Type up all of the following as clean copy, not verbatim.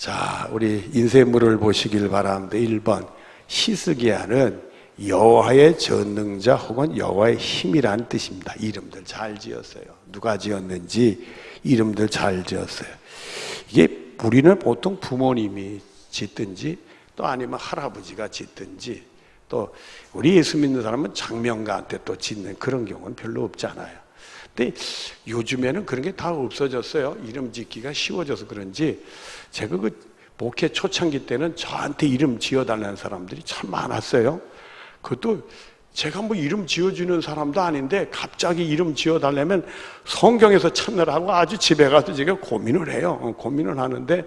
자, 우리 인쇄물을 보시길 바랍니다. 1번, 히스기야는 여호와의 전능자 혹은 여호와의 힘이라는 뜻입니다. 이름들 잘 지었어요. 누가 지었는지 이름들 잘 지었어요. 이게 우리는 보통 부모님이 짓든지 또 아니면 할아버지가 짓든지 또 우리 예수 믿는 사람은 장명가한테 또 짓는 그런 경우는 별로 없잖아요. 근데 요즘에는 그런 게 다 없어졌어요. 이름 짓기가 쉬워져서 그런지 제가 그 목회 초창기 때는 저한테 이름 지어달라는 사람들이 참 많았어요. 그것도 제가 뭐 이름 지어주는 사람도 아닌데 갑자기 이름 지어달라면 성경에서 찾느라고 아주 집에 가서 제가 고민을 해요. 고민을 하는데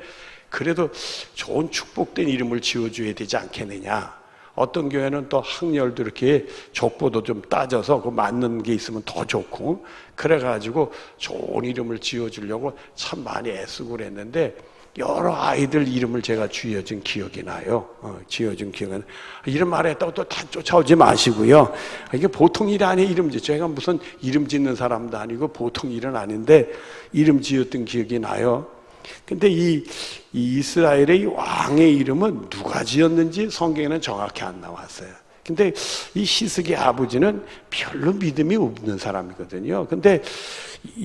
그래도 좋은 축복된 이름을 지어줘야 되지 않겠느냐. 어떤 교회는 또 학렬도 이렇게 족보도 좀 따져서 그 맞는 게 있으면 더 좋고 그래가지고 좋은 이름을 지어주려고 참 많이 애쓰고 그랬는데 여러 아이들 이름을 제가 지어준 기억이 나요. 지어준 기억은 이름 말했다고 또 다 쫓아오지 마시고요. 이게 보통 일이 아니에요. 이름 짓. 제가 무슨 이름 짓는 사람도 아니고 보통 일은 아닌데 이름 지었던 기억이 나요. 근데 이 이스라엘의 이 왕의 이름은 누가 지었는지 성경에는 정확히 안 나왔어요. 근데 이 히스기야 아버지는 별로 믿음이 없는 사람이거든요. 근데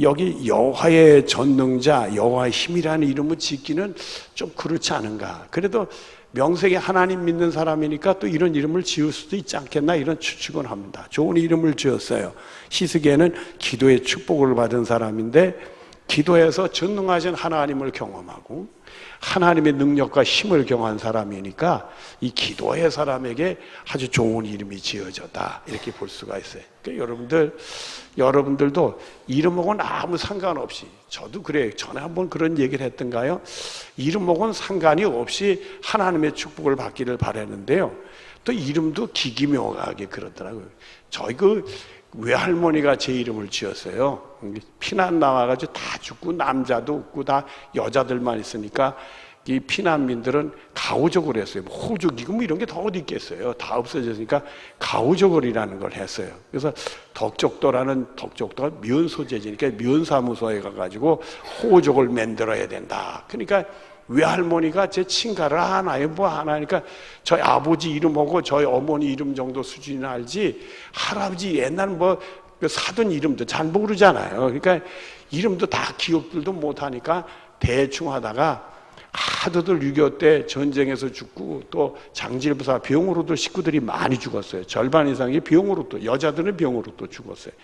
여기 여호와의 전능자, 여호와의 힘이라는 이름을 짓기는 좀 그렇지 않은가. 그래도 명색에 하나님 믿는 사람이니까 또 이런 이름을 지을 수도 있지 않겠나 이런 추측은 합니다. 좋은 이름을 지었어요. 히스기야는 기도의 축복을 받은 사람인데 기도해서 전능하신 하나님을 경험하고 하나님의 능력과 힘을 경험한 사람이니까 이 기도의 사람에게 아주 좋은 이름이 지어졌다 이렇게 볼 수가 있어요. 그러니까 여러분들도 이름하고는 아무 상관없이 저도 그래요. 전에 한번 그런 얘기를 했던가요? 이름하고는 상관이 없이 하나님의 축복을 받기를 바라는데요. 또 이름도 기기묘하게 그러더라고요. 저희 외할머니가 제 이름을 지었어요. 피난 나와가지고 다 죽고 남자도 없고 다 여자들만 있으니까 이 피난민들은 가우저골 했어요. 호적이고 뭐 이런 게 더 어디 있겠어요. 다 없어졌으니까 가우저골이라는 걸 했어요. 그래서 덕적도가 면소재지니까 면사무소에 가가지고 호적을 만들어야 된다. 그러니까 외할머니가 제 친가를 하나요? 뭐 하나니까 저희 아버지 이름하고 저희 어머니 이름 정도 수준은 알지 할아버지 옛날 뭐 사돈 이름도 잘 모르잖아요. 그러니까 이름도 다 기억들도 못하니까 대충 하다가 하도들 6.25 때 전쟁에서 죽고 또 장질부사 병으로도 식구들이 많이 죽었어요. 절반 이상이 병으로 또 여자들은 병으로 또 죽었어요.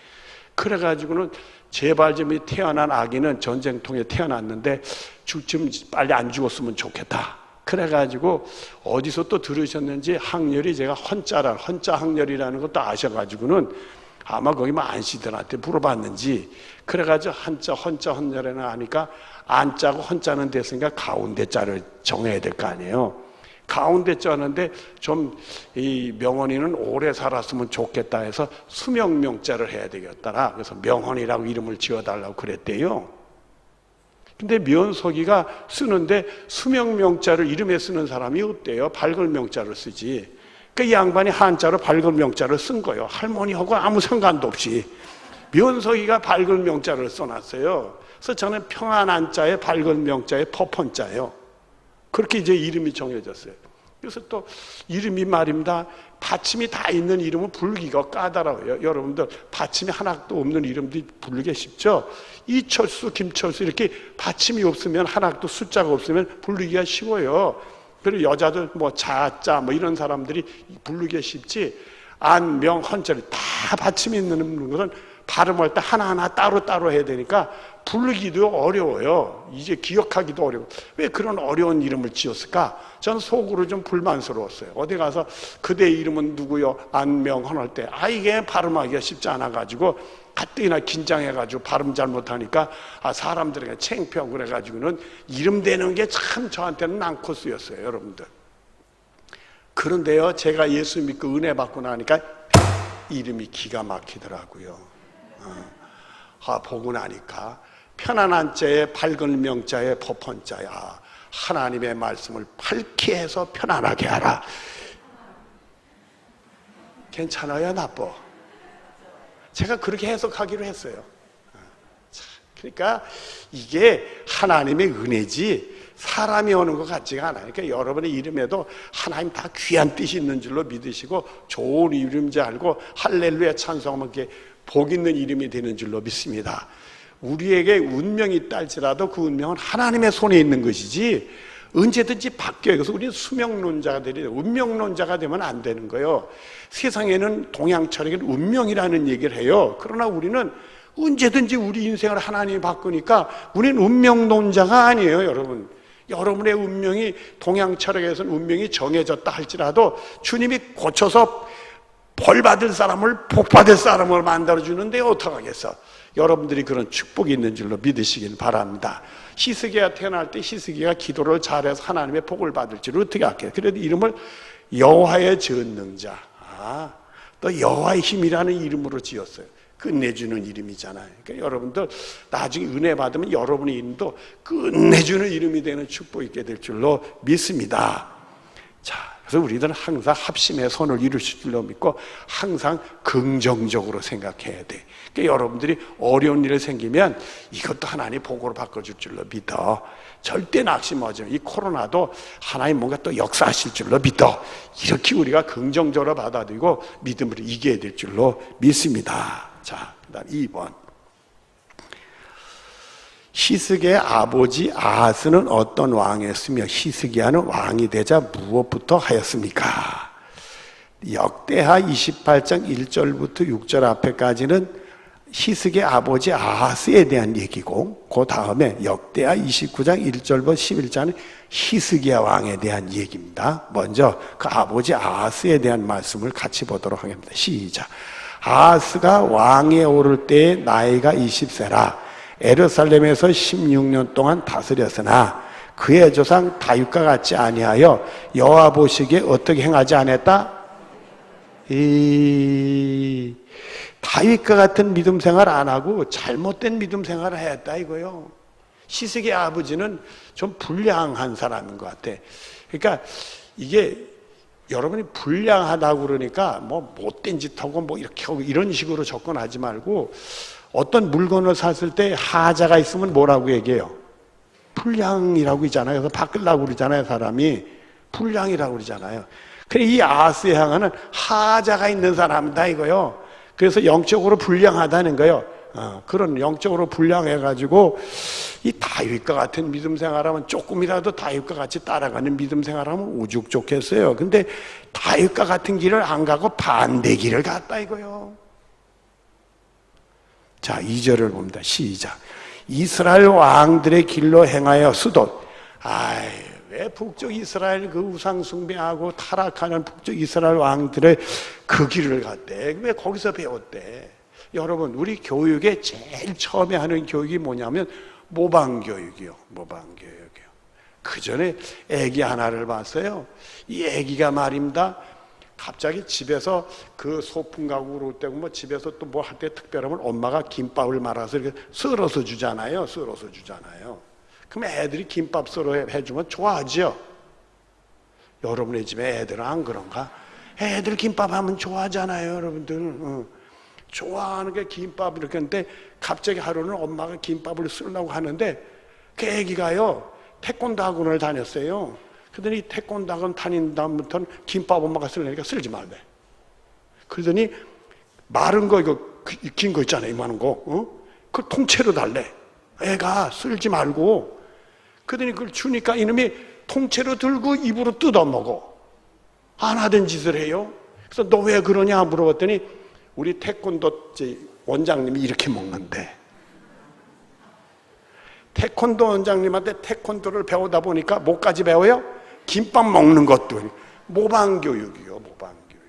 그래가지고는 제발 좀 태어난 아기는 전쟁통에 태어났는데 좀 빨리 안 죽었으면 좋겠다. 그래가지고 어디서 또 들으셨는지 학렬이 제가 헌자 학렬이라는 것도 아셔가지고는 아마 거기 안씨들한테 물어봤는지 그래가지고 헌자 헌렬에는 하니까 안자고 헌자는 됐으니까 가운데 자를 정해야 될 거 아니에요. 가운데 자는데 좀 이 명헌이는 오래 살았으면 좋겠다 해서 수명명자를 해야 되겠더라. 그래서 명헌이라고 이름을 지어달라고 그랬대요. 근데 면석이가 쓰는데 수명명자를 이름에 쓰는 사람이 없대요. 발걸명자를 쓰지. 그러니까 이 양반이 한자로 발걸명자를 쓴 거예요. 할머니하고 아무 상관도 없이. 면석이가 발걸명자를 써놨어요. 그래서 저는 평안한자에 발걸명자에 법헌자예요. 그렇게 이제 이름이 정해졌어요. 그래서 또 이름이 말입니다. 받침이 다 있는 이름은 부르기가 까다로워요. 여러분들 받침이 하나도 없는 이름도 부르기 쉽죠? 이철수, 김철수 이렇게 받침이 없으면 하나도 숫자가 없으면 부르기가 쉬워요. 그리고 여자들 뭐 자자 뭐 이런 사람들이 부르기가 쉽지 안, 명, 헌자를 다 받침이 있는 것은 발음할 때 하나하나 따로따로 해야 되니까 부르기도 어려워요. 이제 기억하기도 어려워. 왜 그런 어려운 이름을 지었을까? 저는 속으로 좀 불만스러웠어요. 어디 가서 그대 이름은 누구요? 안명헌 할 때 이게 발음하기가 쉽지 않아가지고 가뜩이나 긴장해가지고 발음 잘못하니까 사람들에게 창피하고 그래가지고는 이름 대는 게 참 저한테는 난코스였어요. 여러분들. 그런데요 제가 예수 믿고 은혜 받고 나니까 이름이 기가 막히더라고요. 보고 나니까 편안한 자에 밝은 명자에 법헌자에 하나님의 말씀을 밝게 해서 편안하게 하라. 괜찮아요? 나빠? 제가 그렇게 해석하기로 했어요. 그러니까 이게 하나님의 은혜지 사람이 오는 것 같지가 않아요. 그러니까 여러분의 이름에도 하나님 다 귀한 뜻이 있는 줄로 믿으시고 좋은 이름인지 알고 할렐루야 찬송하면 그게 복 있는 이름이 되는 줄로 믿습니다. 우리에게 운명이 있다 할지라도 그 운명은 하나님의 손에 있는 것이지 언제든지 바뀌어요. 그래서 우리는 수명론자가 되려 운명론자가 되면 안 되는 거예요. 세상에는 동양 철학에는 운명이라는 얘기를 해요. 그러나 우리는 언제든지 우리 인생을 하나님이 바꾸니까 우리는 운명론자가 아니에요, 여러분. 여러분의 운명이 동양 철학에서는 운명이 정해졌다 할지라도 주님이 고쳐서 벌 받을 사람을 복 받을 사람을 만들어주는데 어떡하겠어. 여러분들이 그런 축복이 있는 줄로 믿으시길 바랍니다. 히스기야가 태어날 때 히스기야가 기도를 잘해서 하나님의 복을 받을 줄 어떻게 알게요. 그래도 이름을 여호와의 전능자, 또 여호와의 힘이라는 이름으로 지었어요. 끝내주는 이름이잖아요. 그러니까 여러분들 나중에 은혜 받으면 여러분의 이름도 끝내주는 이름이 되는 축복이 있게 될 줄로 믿습니다. 자, 그래서 우리들은 항상 합심의 손을 이루실 줄로 믿고 항상 긍정적으로 생각해야 돼. 그러니까 여러분들이 어려운 일이 생기면 이것도 하나님 복으로 바꿔줄 줄로 믿어. 절대 낙심하지 마. 이 코로나도 하나님 뭔가 또 역사하실 줄로 믿어. 이렇게 우리가 긍정적으로 받아들이고 믿음으로 이겨야 될 줄로 믿습니다. 자, 그 다음 2번. 히스기야의 아버지 아하스는 어떤 왕이었으며 히스기야는 왕이 되자 무엇부터 하였습니까? 역대하 28장 1절부터 6절 앞에까지는 히스기야 아버지 아하스에 대한 얘기고 그 다음에 역대하 29장 1절부터 11절은 히스기야 왕에 대한 얘기입니다. 먼저 그 아버지 아하스에 대한 말씀을 같이 보도록 하겠습니다. 시작. 아하스가 왕에 오를 때에 나이가 20세라 에르살렘에서 16년 동안 다스렸으나 그의 조상 다윗과 같지 아니하여 여호와 보시기에 어떻게 행하지 않았다? 다윗과 같은 믿음 생활 안 하고 잘못된 믿음 생활을 했다 이거요. 히스기야 아버지는 좀 불량한 사람인 것 같아. 그러니까 이게 여러분이 불량하다고 그러니까 뭐 못된 짓 하고 뭐 이렇게 하고 이런 식으로 접근하지 말고 어떤 물건을 샀을 때 하자가 있으면 뭐라고 얘기해요? 불량이라고 있잖아요. 그래서 바꾸려고 그러잖아요. 사람이 불량이라고 그러잖아요. 그래 이 아하스의 향하는 하자가 있는 사람이다 이거요. 그래서 영적으로 불량하다는 거예요. 그런 영적으로 불량해가지고 이 다윗과 같은 믿음 생활하면 조금이라도 다윗과 같이 따라가는 믿음 생활하면 오죽 좋겠어요. 근데 다윗과 같은 길을 안 가고 반대 길을 갔다 이거요. 자, 2절을 봅니다. 시작. 이스라엘 왕들의 길로 행하여 수도. 왜 북쪽 이스라엘 그 우상 숭배하고 타락하는 북쪽 이스라엘 왕들의 그 길을 갔대? 왜 거기서 배웠대? 여러분, 우리 교육에 제일 처음에 하는 교육이 뭐냐면 모방교육이요. 모방교육이요. 그 전에 애기 하나를 봤어요. 이 애기가 말입니다. 갑자기 집에서 그 소풍 가고 그럴 때고 뭐 집에서 또 뭐 할 때 특별하면 엄마가 김밥을 말아서 이렇게 썰어서 주잖아요. 썰어서 주잖아요. 그럼 애들이 김밥 썰어 해주면 좋아하죠. 여러분의 집에 애들은 안 그런가? 애들 김밥 하면 좋아하잖아요, 여러분들. 좋아하는 게 김밥 이렇게 하는데 갑자기 하루는 엄마가 김밥을 쓰려고 하는데 그 애기가요 태권도 학원을 다녔어요. 그러더니 태권도 학원 다닌 다음부터는 김밥 엄마가 쓰려니까 쓸지 말래. 그러더니 마른 거 이거 긴 거 있잖아요, 이만한 거. 그걸 통째로 달래. 애가 쓸지 말고. 그러더니 그걸 주니까 이놈이 통째로 들고 입으로 뜯어 먹어. 안 하던 짓을 해요. 그래서 너 왜 그러냐 물어봤더니 우리 태권도 원장님이 이렇게 먹는데. 태권도 원장님한테 태권도를 배우다 보니까 뭐까지 배워요? 김밥 먹는 것도. 모방교육이요, 모방교육.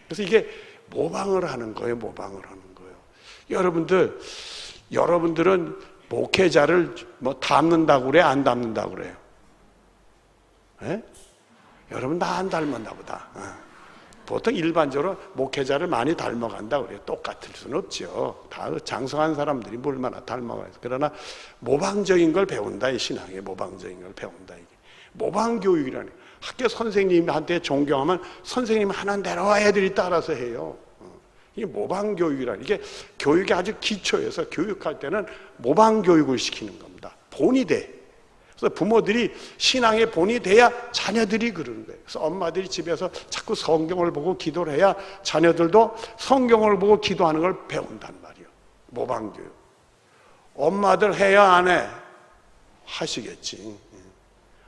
그래서 이게 모방을 하는 거예요, 모방을 하는 거예요. 여러분들은 목회자를 뭐 닮는다고 그래, 안 닮는다고 그래요? 예? 여러분 나 안 닮았나 보다. 보통 일반적으로 목회자를 많이 닮아간다고 그래요. 똑같을 수는 없죠. 다 장성한 사람들이 얼마나 닮아가요. 그러나 모방적인 걸 배운다, 이 신앙에 모방적인 걸 배운다. 이게 모방교육이라는 거예요. 학교 선생님한테 존경하면 선생님 하는 대로 애들이 따라서 해요. 이게 모방교육이라는 이게 교육이 아주 기초에서 교육할 때는 모방교육을 시키는 겁니다. 본이 돼. 그래서 부모들이 신앙의 본이 돼야 자녀들이 그러는 거예요. 그래서 엄마들이 집에서 자꾸 성경을 보고 기도를 해야 자녀들도 성경을 보고 기도하는 걸 배운단 말이에요. 모방교육. 엄마들 해야 안 해? 하시겠지.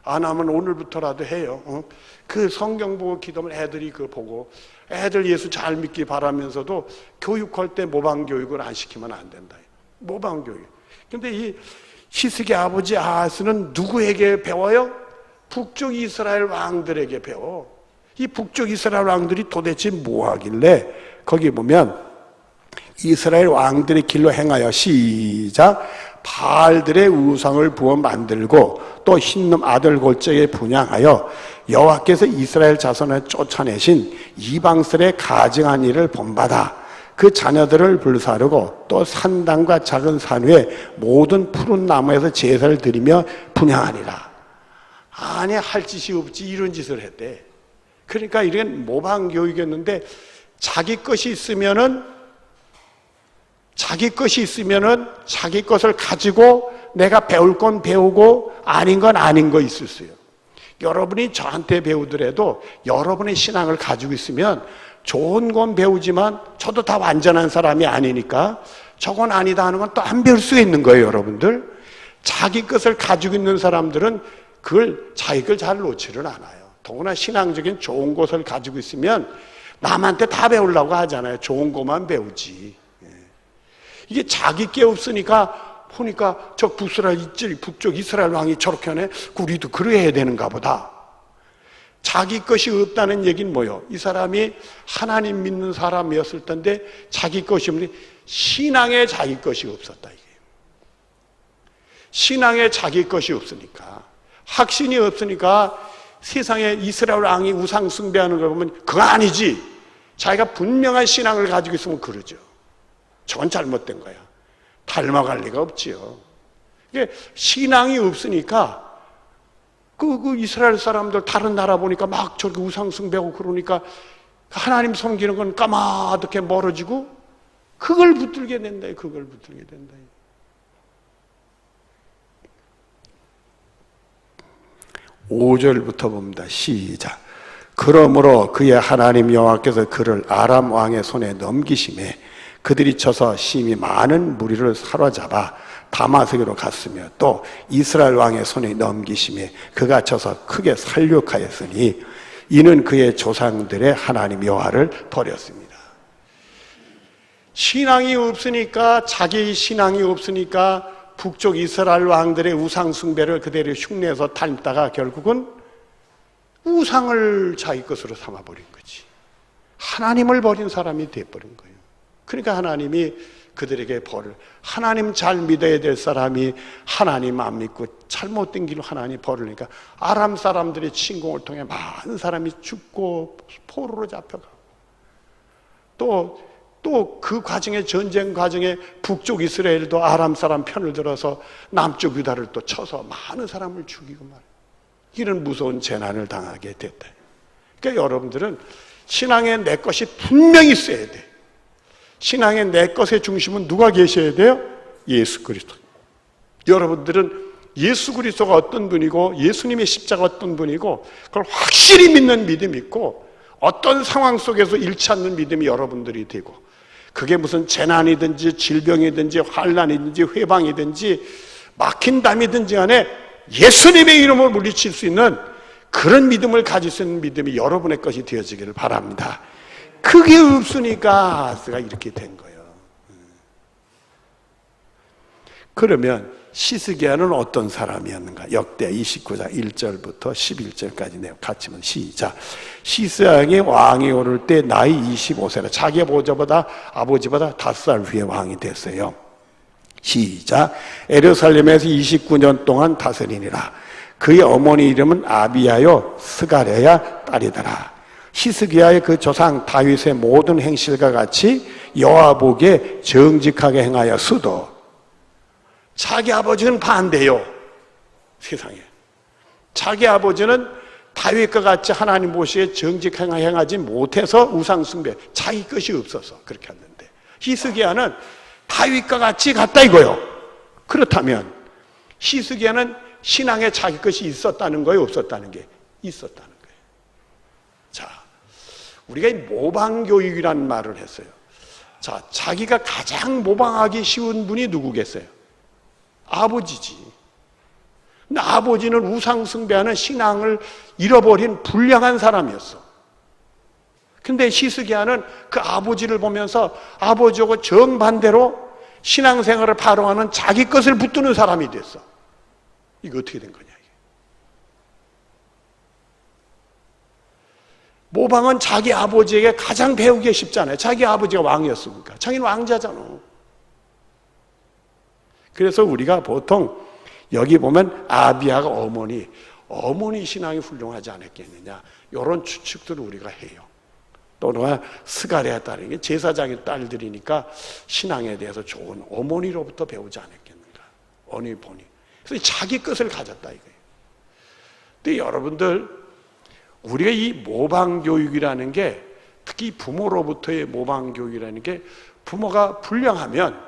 안 하면 오늘부터라도 해요. 그 성경 보고 기도하면 애들이 그거 보고 애들 예수 잘 믿기 바라면서도 교육할 때 모방교육을 안 시키면 안 된다. 모방교육. 근데 이 히스기 아버지 아하스는 누구에게 배워요? 북쪽 이스라엘 왕들에게 배워. 이 북쪽 이스라엘 왕들이 도대체 뭐 하길래 거기 보면 이스라엘 왕들의 길로 행하여 시작 바알들의 우상을 부어 만들고 또 흰놈 아들 골짜기에 분향하여 여호와께서 이스라엘 자손을 쫓아내신 이방들의 가증한 일을 본받아 그 자녀들을 불사르고 또 산당과 작은 산 위에 모든 푸른 나무에서 제사를 드리며 분향하니라. 아니 할 짓이 없지 이런 짓을 했대. 그러니까 이런 모방 교육이었는데 자기 것이 있으면은 자기 것을 가지고 내가 배울 건 배우고 아닌 건 아닌 거 있을 수 있어요. 여러분이 저한테 배우더라도 여러분의 신앙을 가지고 있으면 좋은 건 배우지만 저도 다 완전한 사람이 아니니까 저건 아니다 하는 건 또 안 배울 수가 있는 거예요, 여러분들. 자기 것을 가지고 있는 사람들은 그걸 자기 걸 잘 놓지를 않아요. 더구나 신앙적인 좋은 것을 가지고 있으면 남한테 다 배우려고 하잖아요. 좋은 것만 배우지. 이게 자기 게 없으니까 보니까 저 북쪽 이스라엘 왕이 저렇게 하네. 우리도 그래야 되는가 보다. 자기 것이 없다는 얘기는 뭐예요? 이 사람이 하나님 믿는 사람이었을 텐데 자기 것이 없는데 신앙에 자기 것이 없었다 이게. 신앙에 자기 것이 없으니까 확신이 없으니까 세상에 이스라엘 왕이 우상 숭배하는 걸 보면 그거 아니지. 자기가 분명한 신앙을 가지고 있으면 그러죠. 저건 잘못된 거야. 닮아갈 리가 없지요. 이게 신앙이 없으니까 그 이스라엘 사람들 다른 나라 보니까 막 저렇게 우상 숭배하고 그러니까 하나님 섬기는 건 까마득해 멀어지고 그걸 붙들게 된다. 그걸 붙들게 된다. 5절부터 봅니다. 시작. 그러므로 그의 하나님 여호와께서 그를 아람 왕의 손에 넘기심에 그들이 쳐서 심히 많은 무리를 사로잡아 다마스크로 갔으며 또 이스라엘 왕의 손에 넘기심에 그가 쳐서 크게 살육하였으니 이는 그의 조상들의 하나님 여호와를 버렸습니다. 신앙이 없으니까 자기 신앙이 없으니까 북쪽 이스라엘 왕들의 우상 숭배를 그대로 흉내해서 닮다가 결국은 우상을 자기 것으로 삼아버린 거지. 하나님을 버린 사람이 돼버린 거예요. 그러니까 하나님이 그들에게 벌을, 하나님 잘 믿어야 될 사람이 하나님 안 믿고 잘못된 길로 하나님 벌을 내니까 아람 사람들의 침공을 통해 많은 사람이 죽고 포로로 잡혀가고 또 그 과정에 전쟁 과정에 북쪽 이스라엘도 아람 사람 편을 들어서 남쪽 유다를 또 쳐서 많은 사람을 죽이고 말이에요. 이런 무서운 재난을 당하게 됐다. 그러니까 여러분들은 신앙에 내 것이 분명히 있어야 돼. 신앙의 내 것의 중심은 누가 계셔야 돼요? 예수 그리스도. 여러분들은 예수 그리스도가 어떤 분이고 예수님의 십자가 어떤 분이고 그걸 확실히 믿는 믿음이 있고 어떤 상황 속에서 잃지 않는 믿음이 여러분들이 되고 그게 무슨 재난이든지 질병이든지 환난이든지 회방이든지 막힌 담이든지 간에 예수님의 이름을 물리칠 수 있는 그런 믿음을 가질 수 있는 믿음이 여러분의 것이 되어지기를 바랍니다. 그게 없으니까 아스가 이렇게 된 거예요. 그러면 시스기야는 어떤 사람이었는가? 역대 29장 1절부터 11절까지 내용 같이 보면 시작. 시스기야가 왕이 오를 때 나이 25세라. 자기 아버지보다 5살 후에 왕이 됐어요. 시작. 예루살렘에서 29년 동안 다스리니라. 그의 어머니 이름은 아비야요 스가랴야 딸이더라. 히스기야의 그 조상 다윗의 모든 행실과 같이 여호와 보기에 정직하게 행하여 수도. 자기 아버지는 반대요. 세상에. 자기 아버지는 다윗과 같이 하나님 보시기에 정직하게 행하지 못해서 우상 숭배, 자기 것이 없어서 그렇게 했는데 히스기야는 다윗과 같이 갔다 이거요. 그렇다면 히스기야는 신앙에 자기 것이 있었다는 거예요, 없었다는 게? 있었다는 거예요. 자, 우리가 이 모방교육이라는 말을 했어요. 자, 자기가 가장 모방하기 쉬운 분이 누구겠어요? 아버지지. 근데 아버지는 우상숭배하는 신앙을 잃어버린 불량한 사람이었어. 근데 히스기야는 그 아버지를 보면서 아버지하고 정반대로 신앙생활을 바로하는 자기 것을 붙드는 사람이 됐어. 이거 어떻게 된 거냐, 이게. 모방은 자기 아버지에게 가장 배우기 쉽잖아요. 자기 아버지가 왕이었으니까. 자기는 왕자잖아. 그래서 우리가 보통 여기 보면 아비야가 어머니 신앙이 훌륭하지 않았겠느냐, 이런 추측들을 우리가 해요. 또는 스가랴 딸이 제사장의 딸들이니까 신앙에 대해서 좋은 어머니로부터 배우지 않았겠는가, 어니 보니. 그래서 자기 것을 가졌다 이거예요. 근데 여러분들, 우리가 이 모방교육이라는 게, 특히 부모로부터의 모방교육이라는 게, 부모가 불량하면,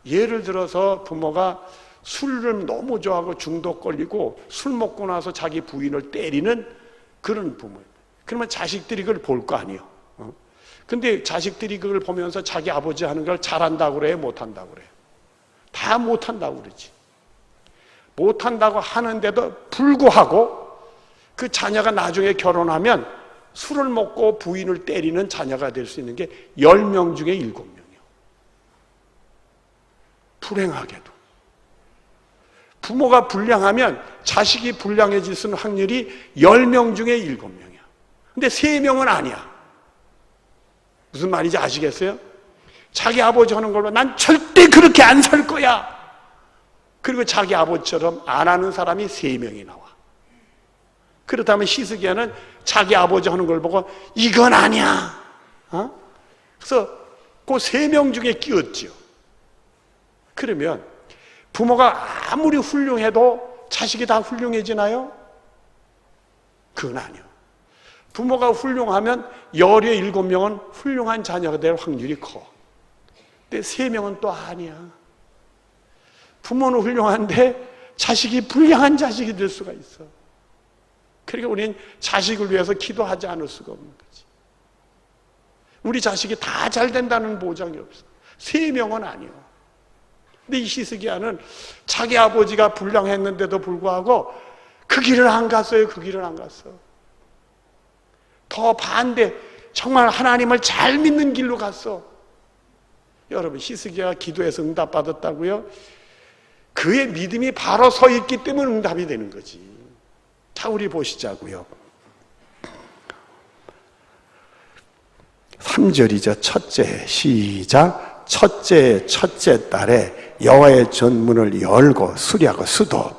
예를 들어서 부모가 술을 너무 좋아하고 중독 걸리고 술 먹고 나서 자기 부인을 때리는 그런 부모예요. 그러면 자식들이 그걸 볼 거 아니에요. 근데 자식들이 그걸 보면서 자기 아버지 하는 걸 잘한다고 그래요, 못한다고 그래요? 다 못한다고 그러지. 못한다고 하는데도 불구하고 그 자녀가 나중에 결혼하면 술을 먹고 부인을 때리는 자녀가 될 수 있는 게 10명 중에 7명이요. 불행하게도. 부모가 불량하면 자식이 불량해질 수 있는 확률이 10명 중에 7명이야. 근데 3명은 아니야. 무슨 말인지 아시겠어요? 자기 아버지 하는 걸로 난 절대 그렇게 안 살 거야. 그리고 자기 아버지처럼 안 하는 사람이 3명이 나와. 그렇다면 히스기야는 자기 아버지 하는 걸 보고 이건 아니야. 그래서 그 3명 중에 끼었죠. 그러면 부모가 아무리 훌륭해도 자식이 다 훌륭해지나요? 그건 아니에요. 부모가 훌륭하면 17명은 훌륭한 자녀가 될 확률이 커. 근데 3명은 또 아니야. 부모는 훌륭한데 자식이 불량한 자식이 될 수가 있어. 그러니까 우리는 자식을 위해서 기도하지 않을 수가 없는 거지. 우리 자식이 다 잘 된다는 보장이 없어. 3명은 아니야. 근데 이 히스기야는 자기 아버지가 불량했는데도 불구하고 그 길을 안 갔어요. 그 길을 안 갔어. 더 반대, 정말 하나님을 잘 믿는 길로 갔어. 여러분, 히스기야가 기도해서 응답받았다고요? 그의 믿음이 바로 서 있기 때문에 응답이 되는 거지. 자, 우리 보시자고요. 3절이죠. 첫째, 시작. 첫째 달에 여호와의 전문을 열고 수리하고 수도.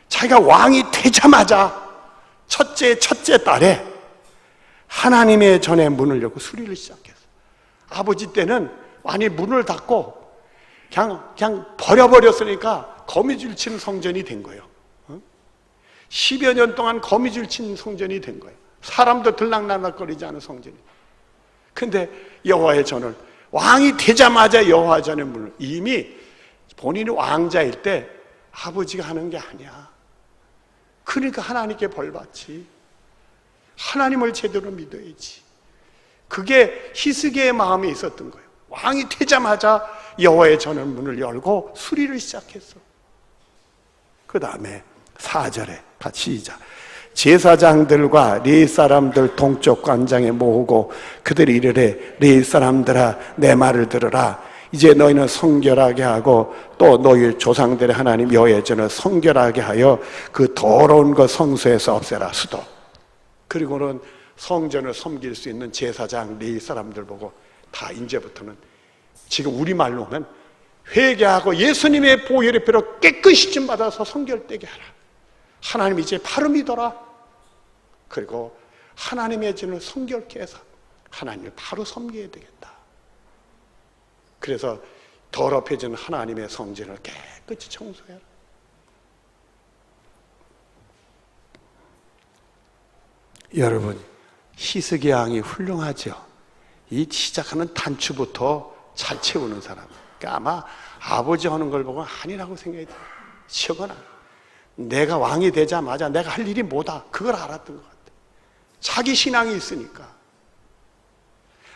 자기가 왕이 되자마자 첫째 달에 하나님의 전의 문을 열고 수리를 시작했어. 아버지 때는 완전히 문을 닫고 그냥 버려버렸으니까 거미줄 친 성전이 된 거예요. 10여 년 동안 거미줄 친 성전이 된 거예요. 사람도 들락날락거리지 않은 성전이. 근데 여호와의 전을, 왕이 되자마자 여호와 전의 문을, 이미 본인이 왕자일 때 아버지가 하는 게 아니야. 그러니까 하나님께 벌 받지. 하나님을 제대로 믿어야지. 그게 히스기야의 마음에 있었던 거예요. 왕이 되자마자 여호와의 전의 문을 열고 수리를 시작했어. 그 다음에 4절에 같이 시작. 제사장들과 레위 사람들 동쪽 광장에 모으고 그들이 이르되, 레위 사람들아 내 말을 들으라. 이제 너희는 성결하게 하고 또 너희 조상들의 하나님 여호와의 전을 성결하게 하여 그 더러운 것 성소에서 없애라. 수도. 그리고는 성전을 섬길 수 있는 제사장 레위 사람들 보고 다 이제부터는, 지금 우리말로 하면 회개하고 예수님의 보혈의 피로 깨끗이 좀 받아서 성결되게 하라. 하나님 이제 바로 믿어라. 그리고 하나님의 전을 성결케 해서 하나님을 바로 섬겨야 되겠다. 그래서 더럽혀진 하나님의 성전을 깨끗이 청소해라. 여러분, 히스기야 왕이 훌륭하죠. 이 시작하는 단추부터 잘 채우는 사람. 그러니까 아마 아버지 하는 걸 보고 아니라고 생각이 들어요. 시원하. 내가 왕이 되자마자 내가 할 일이 뭐다 그걸 알았던 것 같아요. 자기 신앙이 있으니까.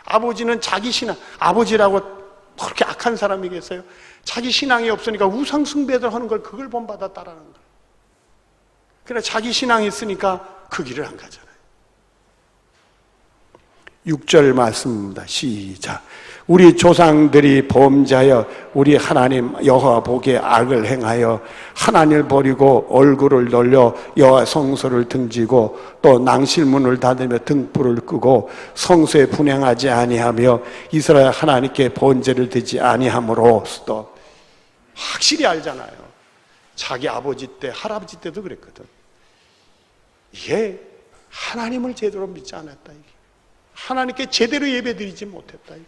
아버지는 자기 신앙, 아버지라고 그렇게 악한 사람이겠어요? 자기 신앙이 없으니까 우상 숭배들 하는 걸 그걸 본받았다라는 거예요. 그래 자기 신앙이 있으니까 그 길을 안 가잖아요. 6절 말씀입니다. 시작. 우리 조상들이 범죄하여 우리 하나님 여호와 보기에 악을 행하여 하나님을 버리고 얼굴을 돌려 여호와 성소를 등지고 또 낭실문을 닫으며 등불을 끄고 성소에 분향하지 아니하며 이스라엘 하나님께 번제를 드리지 아니함으로써 확실히 알잖아요. 자기 아버지 때 할아버지 때도 그랬거든. 이게 하나님을 제대로 믿지 않았다. 이게. 하나님께 제대로 예배드리지 못했다. 이게.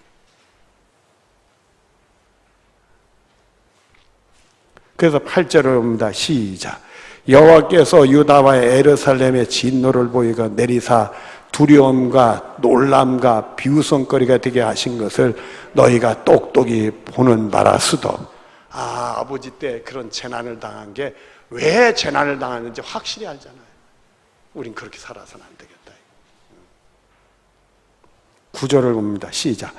그래서 8절을 봅니다. 시작. 여호와께서 유다와 예루살렘에 진노를 보이고 내리사 두려움과 놀람과 비웃음거리가 되게 하신 것을 너희가 똑똑히 보는 바라 수도. 아버지 때 그런 재난을 당한 게 왜 재난을 당하는지 확실히 알잖아요. 우린 그렇게 살아서는 안 되겠다. 9절을 봅니다. 시작.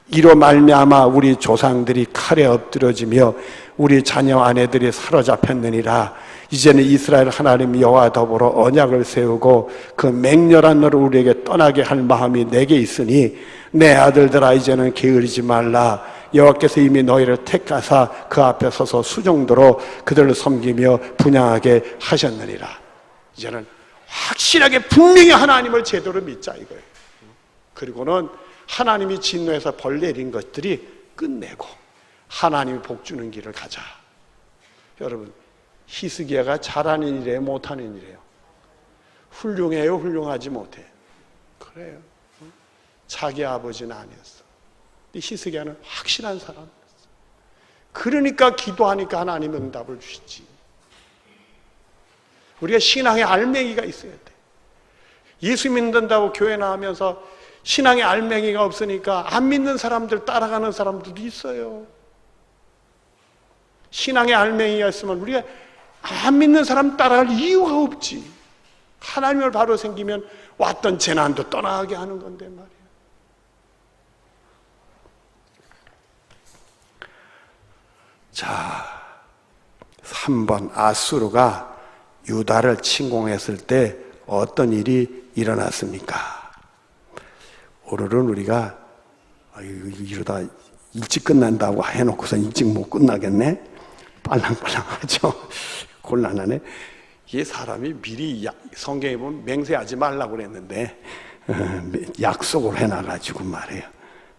이로 말미암아 우리 조상들이 칼에 엎드러지며 우리 자녀 아내들이 사로잡혔느니라. 이제는 이스라엘 하나님 여호와 더불어 언약을 세우고 그 맹렬한 너를 우리에게 떠나게 할 마음이 내게 있으니 내 아들들아 이제는 게으르지 말라. 여호와께서 이미 너희를 택하사 그 앞에 서서 수종도로 그들을 섬기며 분향하게 하셨느니라. 이제는 확실하게 분명히 하나님을 제대로 믿자 이거예요. 그리고는 하나님이 진노해서 벌 내린 것들이 끝내고 하나님이 복 주는 길을 가자. 여러분, 히스기야가 잘하는 일이에요, 못하는 일이에요? 훌륭해요, 훌륭하지 못해요? 그래요. 자기 아버지는 아니었어. 근데 히스기야는 확실한 사람이었어. 그러니까 기도하니까 하나님이 응답을 주시지. 우리가 신앙의 알맹이가 있어야 돼. 예수 믿는다고 교회 나오면서 신앙의 알맹이가 없으니까 안 믿는 사람들 따라가는 사람들도 있어요. 신앙의 알맹이가 있으면 우리가 안 믿는 사람 따라갈 이유가 없지. 하나님을 바로 생기면 왔던 재난도 떠나게 하는 건데 말이에요. 자, 3번 아수르가 유다를 침공했을 때 어떤 일이 일어났습니까? 오늘은 우리가 이러다 일찍 끝난다고 해놓고서 일찍 못 끝나겠네? 빨랑빨랑하죠? 곤란하네. 이게 사람이 미리 성경에 보면 맹세하지 말라고 그랬는데 약속을 해놔가지고 말이에요.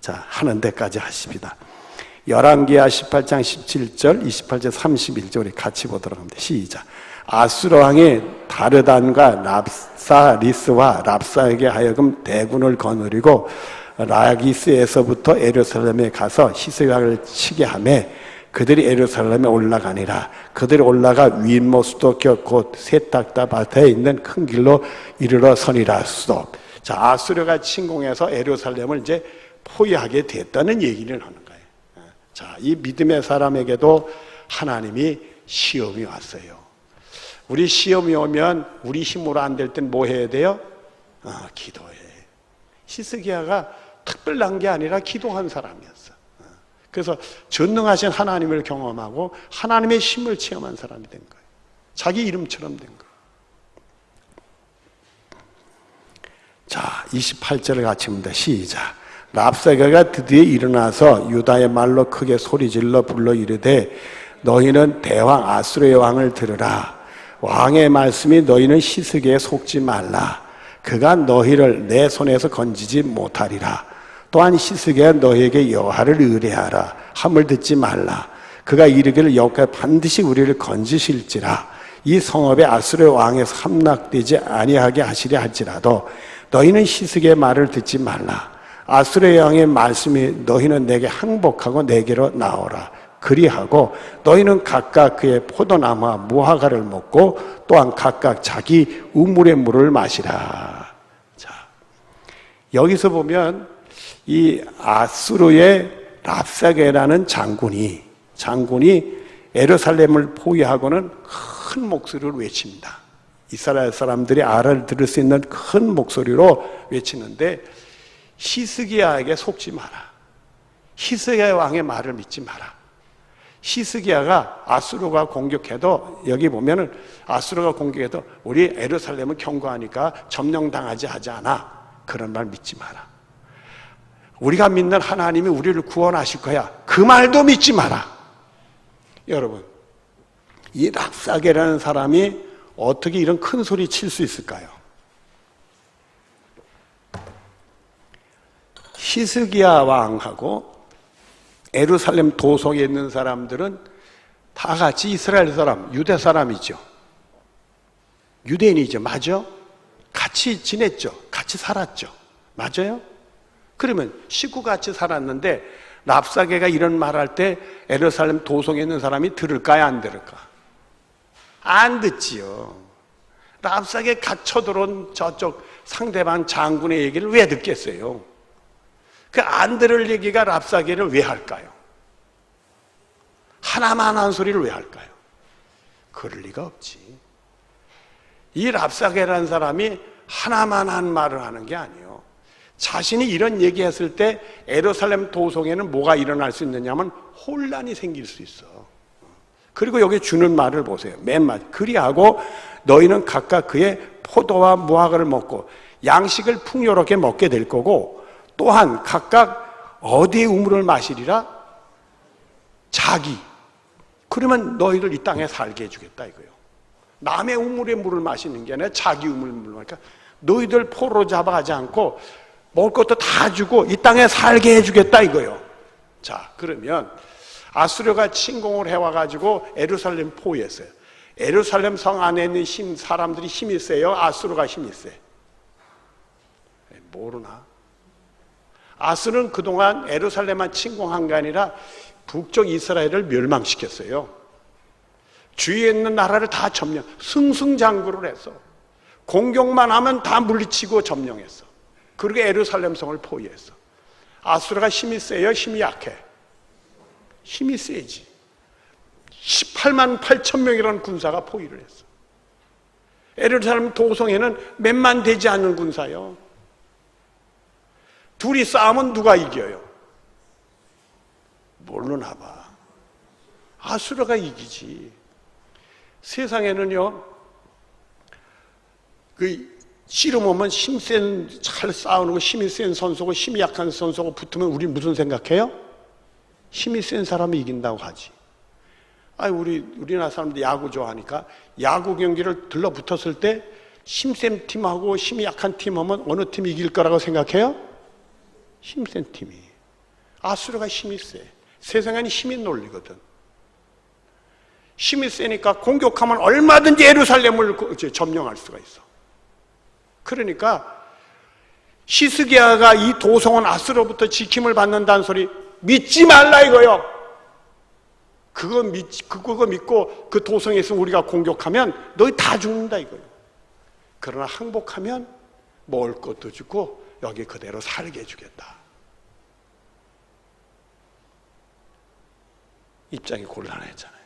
자, 하는 데까지 하십니다. 열왕기하 18장 17절, 28절, 31절 우리 같이 보도록 합니다. 시작. 아수르 왕이 다르단과 랍사리스와 랍사에게 하여금 대군을 거느리고 라기스에서부터 예루살렘에 가서 히스기야를 치게 하며 그들이 예루살렘에 올라가니라. 그들이 올라가 윗모 수도교 곧 세탁다밭에 있는 큰 길로 이르러 서니라. 수도. 자, 아수르가 침공해서 예루살렘을 이제 포위하게 됐다는 얘기를 하는 거예요. 자, 이 믿음의 사람에게도 하나님이 시험이 왔어요. 우리 시험이 오면 우리 힘으로 안 될 땐 뭐 해야 돼요? 기도해. 히스기야가 특별한 게 아니라 기도한 사람이었어. 그래서 전능하신 하나님을 경험하고 하나님의 힘을 체험한 사람이 된 거예요. 자기 이름처럼 된 거예요. 자, 28절을 같이 봅니다. 시작. 랍사게가 드디어 일어나서 유다의 말로 크게 소리질러 불러 이르되 너희는 대왕 아수르의 왕을 들으라. 왕의 말씀이 너희는 히스기야에 속지 말라. 그가 너희를 내 손에서 건지지 못하리라. 또한 히스기야 너희에게 여호와를 의뢰하라 함을 듣지 말라. 그가 이르기를 여호와께서 반드시 우리를 건지실지라. 이 성읍에 아수르 왕에서 함락되지 아니하게 하시려 할지라도 너희는 히스기야의 말을 듣지 말라. 아수르 왕의 말씀이 너희는 내게 항복하고 내게로 나오라. 그리하고 너희는 각각 그의 포도나무와 무화과를 먹고 또한 각각 자기 우물의 물을 마시라. 자, 여기서 보면 이 아수르의 랍사게라는 장군이 예루살렘을 포위하고는 큰 목소리로 외칩니다. 이스라엘 사람들이 알아들을 수 있는 큰 목소리로 외치는데 히스기야에게 속지 마라. 히스기야 왕의 말을 믿지 마라. 히스기야가 아수르가 공격해도, 여기 보면은 아수르가 공격해도 우리 예루살렘은 견고하니까 점령당하지 하지 않아. 그런 말 믿지 마라. 우리가 믿는 하나님이 우리를 구원하실 거야. 그 말도 믿지 마라. 여러분, 이 랍사게라는 사람이 어떻게 이런 큰 소리 칠 수 있을까요? 히스기야 왕하고 예루살렘 도성에 있는 사람들은 다 같이 이스라엘 사람, 유대 사람이죠. 유대인이죠. 맞아? 같이 지냈죠. 같이 살았죠. 맞아요? 그러면 식구같이 살았는데 랍사게가 이런 말할 때 예루살렘 도성에 있는 사람이 들을까요? 안 들을까? 안 듣지요. 랍사게 갇혀 들어온 저쪽 상대방 장군의 얘기를 왜 듣겠어요? 그 안 들을 얘기가 랍사게를 왜 할까요? 하나만 한 소리를 왜 할까요? 그럴 리가 없지. 이 랍사게라는 사람이 하나만 한 말을 하는 게 아니에요. 자신이 이런 얘기했을 때 예루살렘 도성에는 뭐가 일어날 수 있느냐면 혼란이 생길 수 있어. 그리고 여기 주는 말을 보세요. 맨 말. 그리하고 너희는 각각 그의 포도와 무화과를 먹고 양식을 풍요롭게 먹게 될 거고, 또한 각각 어디의 우물을 마시리라? 자기. 그러면 너희들 이 땅에 살게 해주겠다 이거예요. 남의 우물의 물을 마시는 게 아니라 자기 우물 물을 마시니까 너희들 포로 잡아가지 않고 먹을 것도 다 주고 이 땅에 살게 해주겠다 이거예요. 자, 그러면 아수르가 침공을 해와가지고 예루살렘 포위했어요. 예루살렘 성 안에 있는 사람들이 힘이 세요? 아수르가 힘이 세? 모르나? 아수르는 그동안 예루살렘만 침공한 게 아니라 북쪽 이스라엘을 멸망시켰어요. 주위에 있는 나라를 다 점령, 승승장구를 했어. 공격만 하면 다 물리치고 점령했어. 그리고 예루살렘 성을 포위했어. 아수르가 힘이 세요? 힘이 약해? 힘이 세지. 18만 8천 명이라는 군사가 포위를 했어. 예루살렘 도성에는 몇만 되지 않는 군사요. 둘이 싸우면 누가 이겨요? 모르나 봐. 아수르가 이기지. 세상에는요, 씨름 오면 힘센 잘 싸우는 거, 힘이 센 선수고 힘이 약한 선수고 붙으면 우리 무슨 생각해요? 힘이 센 사람이 이긴다고 하지. 우리나라 사람들 야구 좋아하니까 야구 경기를 들러붙었을 때 힘센 팀하고 힘이 약한 팀 하면 어느 팀이 이길 거라고 생각해요? 힘센 팀이. 아수르가 힘이 세. 세상에는 힘이 놀리거든. 힘이 세니까 공격하면 얼마든지 예루살렘을 점령할 수가 있어. 그러니까 히스기야가 이 도성은 아수르로부터 지킴을 받는다는 소리 믿지 말라 이거요. 그거 믿고 그 도성에서 우리가 공격하면 너희 다 죽는다 이거요. 그러나 항복하면 먹을 것도 주고 여기 그대로 살게 해주겠다. 입장이 곤란했잖아요.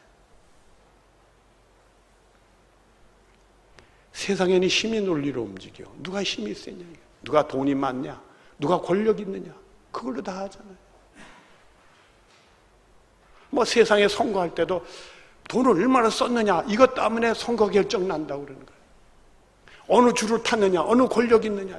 세상에는 힘이 논리로 움직여. 누가 힘이 세냐, 누가 돈이 많냐, 누가 권력이 있느냐, 그걸로 다 하잖아요. 뭐 세상에 선거할 때도 돈을 얼마나 썼느냐 이것 때문에 선거 결정 난다고 그러는 거예요. 어느 줄을 탔느냐, 어느 권력이 있느냐.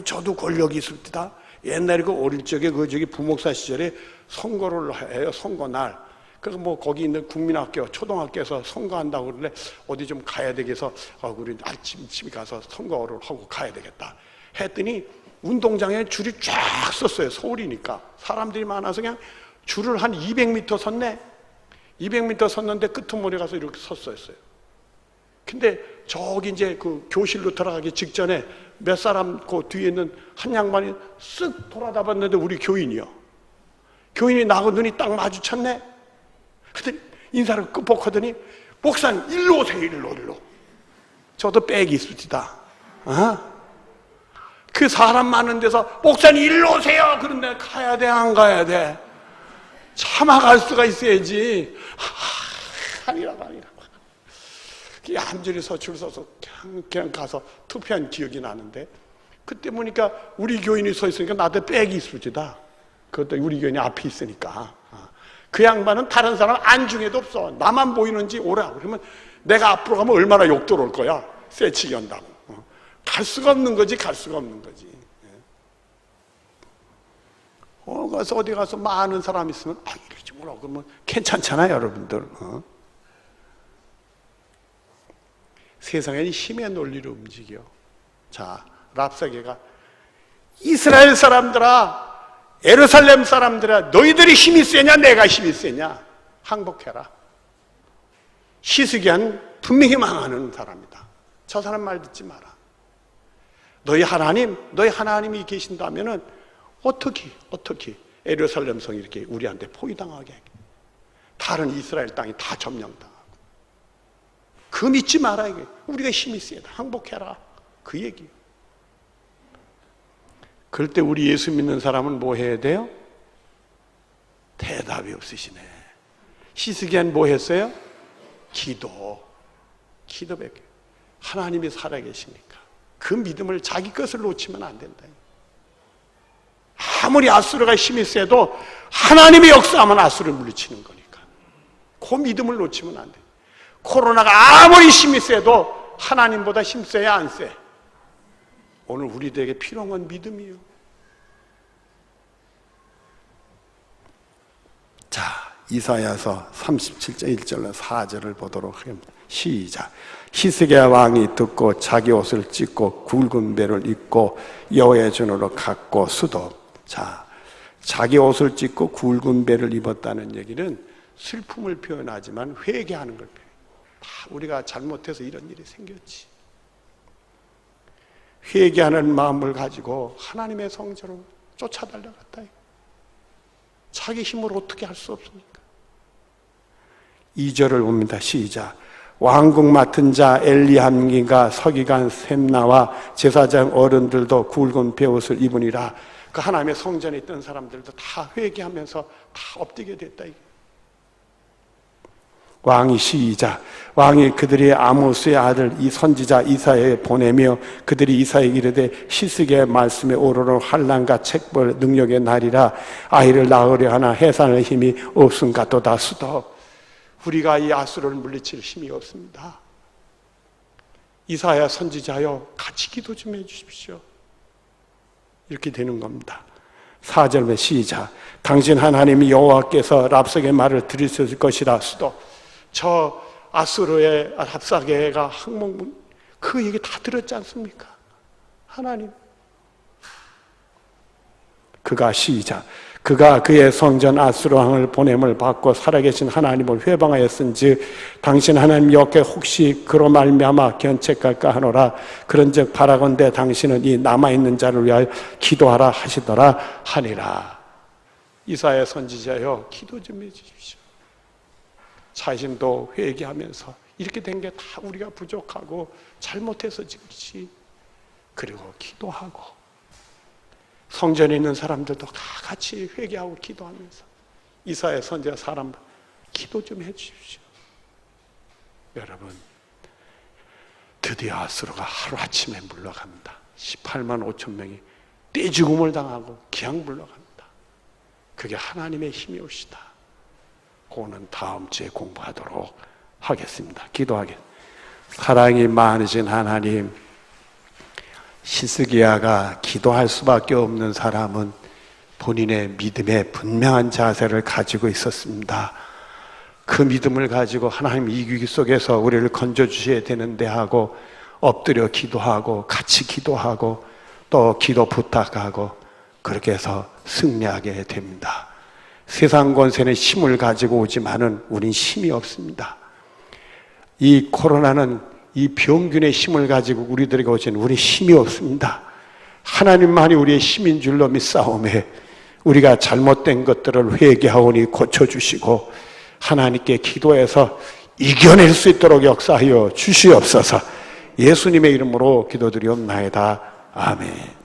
저도 권력이 있을 때다. 옛날에 어릴 적에 부목사 시절에 선거를 해요. 선거날. 그래서 뭐 거기 있는 국민학교, 초등학교에서 선거한다고 그러길래 어디 좀 가야 되겠어. 우리 아침에 가서 선거를 하고 가야 되겠다. 했더니 운동장에 줄이 쫙 섰어요. 서울이니까. 사람들이 많아서 그냥 줄을 한 200m 섰네. 200m 섰는데 끄트머리 가서 이렇게 섰어요. 근데 저기 이제 그 교실로 들어가기 직전에 몇 사람 그 뒤에 있는 한 양반이 쓱 돌아다 봤는데 우리 교인이요. 교인이 나하고 눈이 딱 마주쳤네. 그랬더니 인사를 끄뻑 하더니 목사님 일로 오세요. 일로. 저도 빽이 있습니다. 그 사람 많은 데서 목사님 일로 오세요. 그런데 가야 돼 안 가야 돼? 참아갈 수가 있어야지. 아니라고. 한줄에서 줄 서서 그냥 가서 투표한 기억이 나는데, 그때 보니까 우리 교인이 서 있으니까 나한테 백이 수지다. 그것도 우리 교인이 앞에 있으니까. 그 양반은 다른 사람 안중에도 없어. 나만 보이는지 오라고. 그러면 내가 앞으로 가면 얼마나 욕 들어올 거야. 쇠치기 한다고. 갈 수가 없는 거지. 가서 어디 가서 많은 사람 있으면 이러지 뭐라고 그러면 괜찮잖아요, 여러분들. 세상에는 힘의 논리로 움직여. 자, 랍사게가 이스라엘 사람들아, 예루살렘 사람들아, 너희들이 힘이 세냐 내가 힘이 세냐? 항복해라. 히스기야는 분명히 망하는 사람이다. 저 사람 말 듣지 마라. 너희 하나님이 계신다면은 어떻게 예루살렘 성이 이렇게 우리한테 포위당하게 해? 다른 이스라엘 땅이 다 점령당하고. 그 믿지 마라. 이게 우리가 힘이 세다. 항복해라. 그 얘기예요. 그럴 때 우리 예수 믿는 사람은 뭐 해야 돼요? 대답이 없으시네. 히스기야는 뭐 했어요? 기도밖에. 하나님이 살아계시니까 그 믿음을 자기 것을 놓치면 안 된다. 아무리 아수르가 힘이 세도 하나님의 역사하면 아수르를 물리치는 거니까 그 믿음을 놓치면 안 돼. 코로나가 아무리 힘이 세도 하나님보다 힘 세야 안 세? 오늘 우리들에게 필요한 건 믿음이에요. 자, 이사야서 37장 1절로 4절을 보도록 하겠습니다. 시작. 히스기야 왕이 듣고 자기 옷을 찢고 굵은 배를 입고 여호와의 전으로 갔고 수도. 자, 자기 옷을 찢고 굵은 배를 입었다는 얘기는 슬픔을 표현하지만 회개하는 걸 표현해요. 다 우리가 잘못해서 이런 일이 생겼지. 회개하는 마음을 가지고 하나님의 성전을 쫓아달려갔다. 자기 힘으로 어떻게 할 수 없으니까. 2절을 봅니다. 시작. 왕국 맡은 자 엘리함기가 서기관 셈나와 제사장 어른들도 굵은 베옷을 입으니라. 그 하나님의 성전에 있던 사람들도 다 회개하면서 다 엎드게 됐다. 왕이 시작. 왕이 그들이 아모스의 아들 이 선지자 이사야에 보내며 그들이 이사야에게 이르되 히스기야의 말씀에 오르는 환난과 책벌 능력의 날이라. 아이를 낳으려 하나 해산할 힘이 없음같도다. 수도. 우리가 이 아수르를 물리칠 힘이 없습니다. 이사야 선지자여 같이 기도 좀 해주십시오. 이렇게 되는 겁니다. 4절에 시작. 당신 하나님 여호와께서 랍사게의 말을 들으실 것이라. 수도. 저 아수르의 랍사게가 항목 그 얘기 다 들었지 않습니까? 하나님. 그가 시작. 그가 그의 성전 아수르 왕을 보냄을 받고 살아계신 하나님을 회방하였은즉 당신 하나님 여호와께 혹시 그로 말미암아 견책할까 하노라. 그런즉 바라건대 당신은 이 남아있는 자를 위하여 기도하라 하시더라 하니라. 이사야 선지자여 기도 좀 해주십시오. 자신도 회개하면서 이렇게 된 게 다 우리가 부족하고 잘못해서 지지. 그리고 기도하고 성전에 있는 사람들도 다 같이 회개하고 기도하면서 이사야 선지자 사람 기도 좀 해주십시오. 여러분, 드디어 아수르가 하루아침에 물러갑니다. 18만 5천 명이 떼죽음을 당하고 그냥 물러갑니다. 그게 하나님의 힘이 오시다. 그거는 다음 주에 공부하도록 하겠습니다. 기도하겠습니다. 사랑이 많으신 하나님, 히스기야가 기도할 수밖에 없는 사람은 본인의 믿음의 분명한 자세를 가지고 있었습니다. 그 믿음을 가지고 하나님 이 위기 속에서 우리를 건져주셔야 되는데 하고 엎드려 기도하고 같이 기도하고 또 기도 부탁하고 그렇게 해서 승리하게 됩니다. 세상 권세는 힘을 가지고 오지만은 우린 힘이 없습니다. 이 코로나는 이 병균의 힘을 가지고 우리들에게 오지는 우리 힘이 없습니다. 하나님만이 우리의 힘인 줄로 믿사오매 우리가 잘못된 것들을 회개하오니 고쳐주시고 하나님께 기도해서 이겨낼 수 있도록 역사하여 주시옵소서. 예수님의 이름으로 기도드리옵나이다. 아멘.